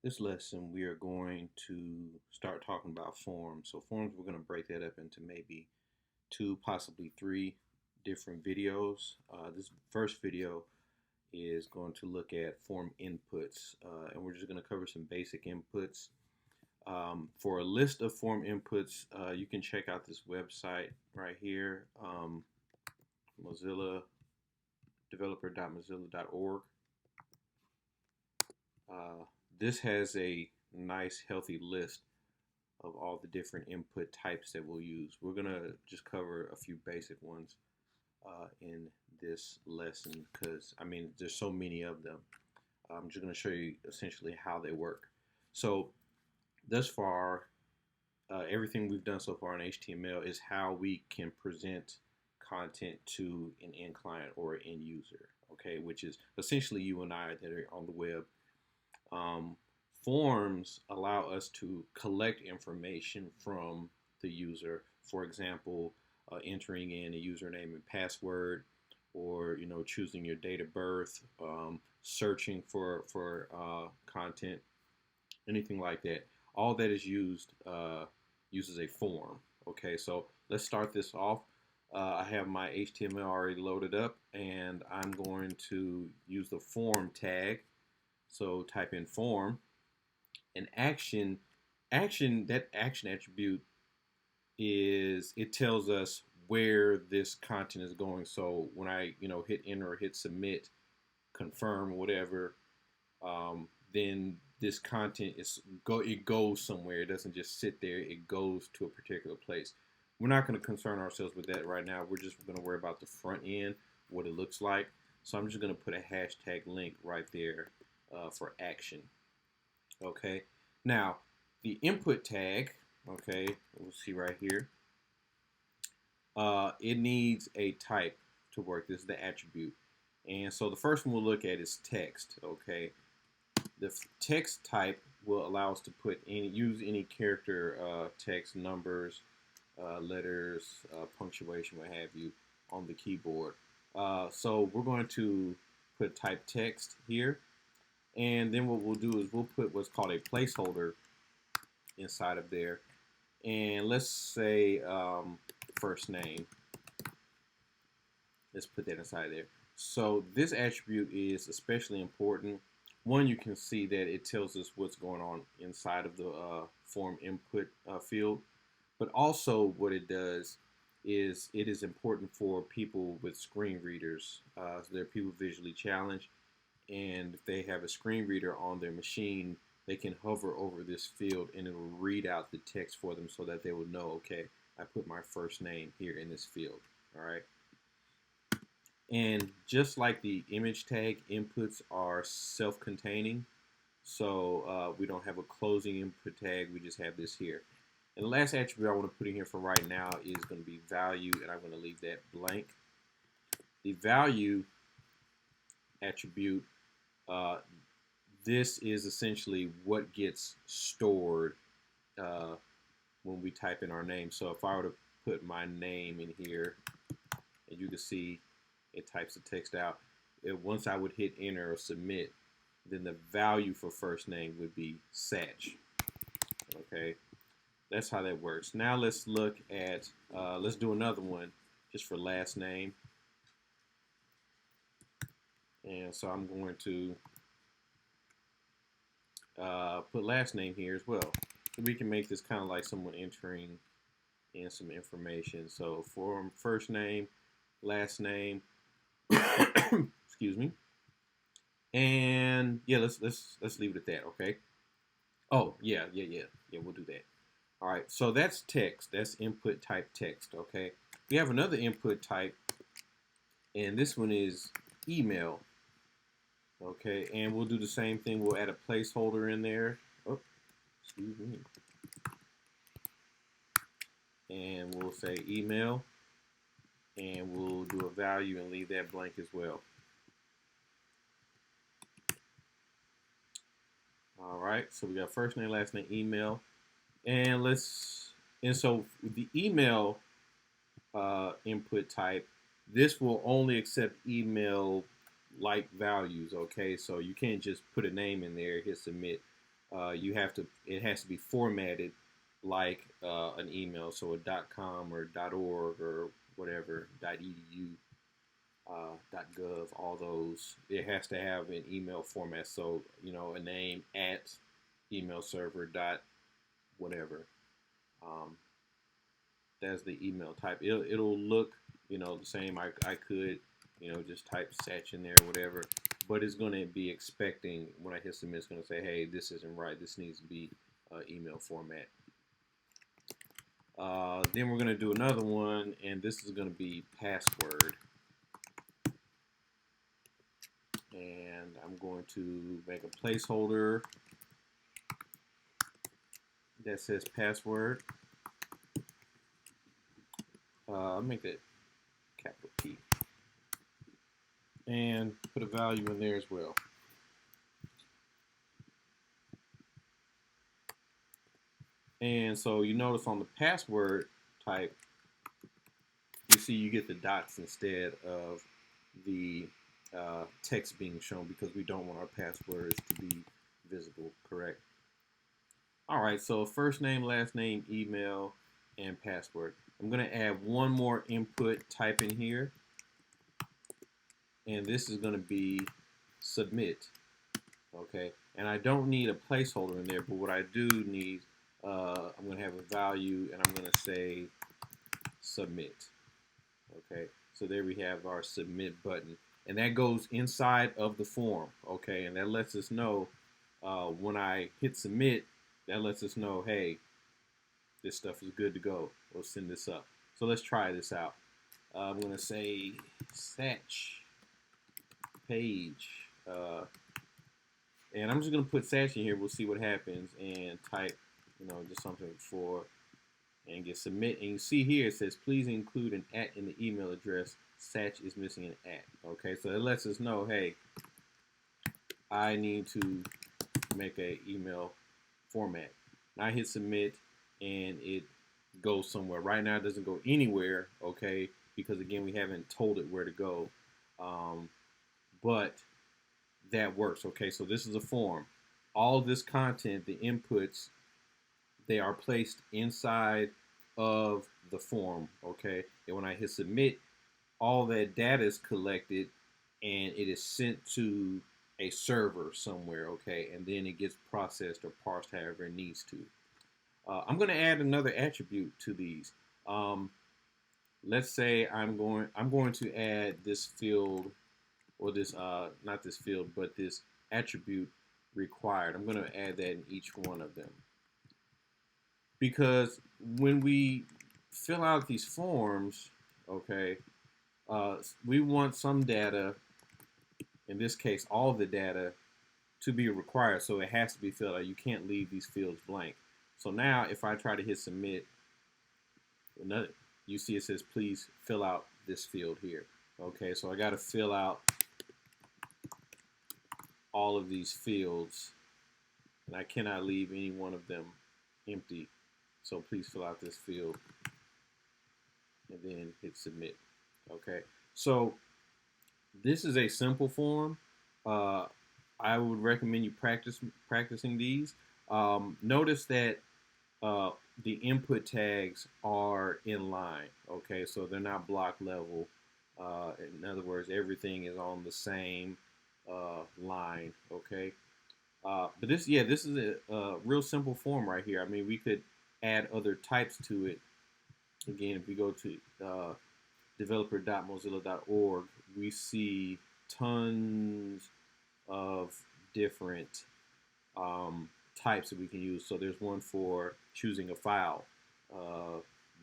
This lesson, we are going to start talking about forms. So forms, we're going to break that up into maybe two, possibly three different videos. This first video is going to look at form inputs, and we're just going to cover some basic inputs. For a list of form inputs, you can check out this website right here, Mozilla developer.mozilla.org. Uh, this has a nice, healthy list of all the different input types that we'll use. We're going to just cover a few basic ones in this lesson because, I mean, there's so many of them. I'm just going to show you essentially how they work. So thus far, everything we've done so far in HTML is how we can present content to an end client or an end user, okay, which is essentially you and I that are on the web. Um, Forms allow us to collect information from the user. For example, entering in a username and password, or choosing your date of birth, searching for content, anything like that. All that is uses a form. Okay, so let's start this off. I have my HTML already loaded up, and I'm going to use the form tag. So type in form and that action attribute is, it tells us where this content is going. So when I hit enter or hit submit, confirm, whatever, then this content it goes somewhere. It doesn't just sit there. It goes to a particular place. We're not going to concern ourselves with that right now. We're just going to worry about the front end, what it looks like. So I'm just going to put a hashtag link right there for action. Okay. Now, the input tag, okay, we'll see right here. It needs a type to work. This is the attribute. And so the first one we'll look at is text, okay. The text type will allow us to use any character, text, numbers, letters, punctuation, what have you, on the keyboard. So we're going to put type text here. And then what we'll do is we'll put what's called a placeholder inside of there. And let's say first name. Let's put that inside there. So this attribute is especially important. One, you can see that it tells us what's going on inside of the form input field. But also what it does is it is important for people with screen readers. So there are people visually challenged, and if they have a screen reader on their machine, they can hover over this field and it'll read out the text for them so that they will know, okay, I put my first name here in this field. All right. And just like the image tag, inputs are self-containing. So we don't have a closing input tag. We just have this here. And the last attribute I want to put in here for right now is going to be value, and I'm going to leave that blank. The value attribute, this is essentially what gets stored when we type in our name. So if I were to put my name in here, and you can see it types the text out, once I would hit enter or submit, then the value for first name would be Satch. Okay, that's how that works. Now let's look at, let's do another one just for last name. And so I'm going to put last name here as well. So we can make this kind of like someone entering in some information. So for first name, last name, excuse me, and yeah, let's leave it at that. Okay. Oh yeah, we'll do that. All right. So that's text. That's input type text. Okay. We have another input type, and this one is email. Okay, and we'll do the same thing. We'll add a placeholder in there. Oh, excuse me. And we'll say email, and we'll do a value and leave that blank as well. All right, so we got first name, last name, email, and so the email input type, this will only accept email like values. Okay, so you can't just put a name in there, hit submit. it has to be formatted like an email, so a .com or .org or whatever .edu, .gov, all those. It has to have an email format. So a name at email server dot whatever. Um, that's the email type. It'll look the same. I could just type Satch in there or whatever, but it's going to be expecting when I hit submit, it's going to say, hey, this isn't right. This needs to be email format. Then we're going to do another one, and this is going to be password. And I'm going to make a placeholder that says password. I'll make that capital P. And put a value in there as well. And so you notice on the password type, you see you get the dots instead of the text being shown because we don't want our passwords to be visible, correct? All right, so first name, last name, email, and password. I'm going to add one more input type in here, and this is going to be submit, okay? And I don't need a placeholder in there, but what I do need, I'm going to have a value, and I'm going to say submit, okay? So there we have our submit button, and that goes inside of the form, okay? And that lets us know when I hit submit, that lets us know, hey, this stuff is good to go. We'll send this up. So let's try this out. I'm going to say Satch page, and I'm just going to put Satch in here. We'll see what happens, and type, just something before, and get submit. And you see here it says, please include an @ in the email address. Satch is missing an @. Okay, so it lets us know, hey, I need to make a email format. Now I hit submit, and it goes somewhere. Right now it doesn't go anywhere, okay, because again we haven't told it where to go, but that works. Okay, so this is a form. All this content, the inputs, they are placed inside of the form, okay, and when I hit submit, all that data is collected and it is sent to a server somewhere, okay, and then it gets processed or parsed however it needs to. I'm going to add another attribute to these. Let's say I'm going to add this field, or this not this field, but this attribute required. I'm going to add that in each one of them, because when we fill out these forms, okay, we want some data, in this case all the data, to be required, so it has to be filled out. You can't leave these fields blank. So now if I try to hit submit, you see it says please fill out this field here. Okay, so I got to fill out all of these fields, and I cannot leave any one of them empty. So please fill out this field, and then hit submit. Okay, so this is a simple form. I would recommend you practicing these. Notice that the input tags are in line. Okay, so they're not block level. In other words, everything is on the same line. Okay, but this is a real simple form right here. I mean, we could add other types to it. Again, if we go to developer.mozilla.org, we see tons of different types that we can use. So there's one for choosing a file.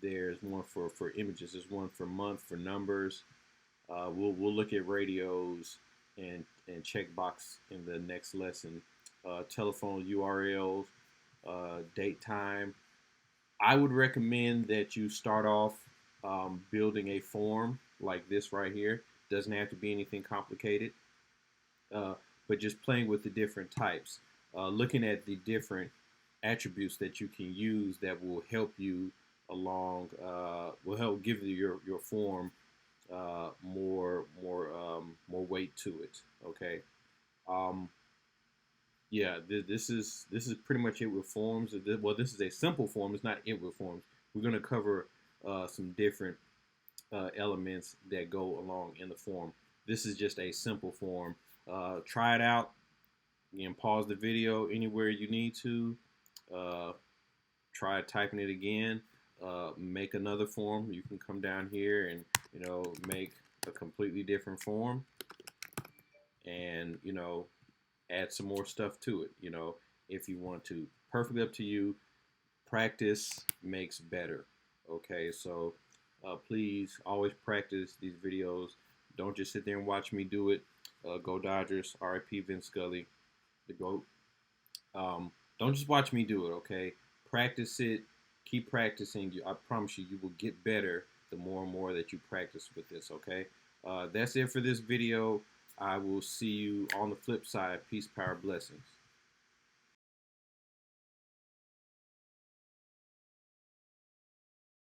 There's one for images. There's one for month, for numbers. We'll look at radios and checkbox in the next lesson. Telephone URLs, date, time. I would recommend that you start off building a form like this right here. Doesn't have to be anything complicated, but just playing with the different types, looking at the different attributes that you can use that will help you along, will help give you your form more weight to it. Okay. yeah, this is pretty much it with forms. Well, this is a simple form. It's not it with forms. We're gonna cover some different elements that go along in the form. This is just a simple form. Try it out. Again, pause the video anywhere you need to. Uh, Try typing it again. Make another form. You can come down here and make a completely different form, and add some more stuff to it. If you want to. Perfectly up to you. Practice makes better. Okay, so please always practice these videos. Don't just sit there and watch me do it. Go Dodgers. R.I.P. Vince Scully, the GOAT. Don't just watch me do it, okay? Practice it. Keep practicing. I promise you, you will get better the more and more that you practice with this, okay? That's it for this video. I will see you on the flip side. Peace, power, blessings.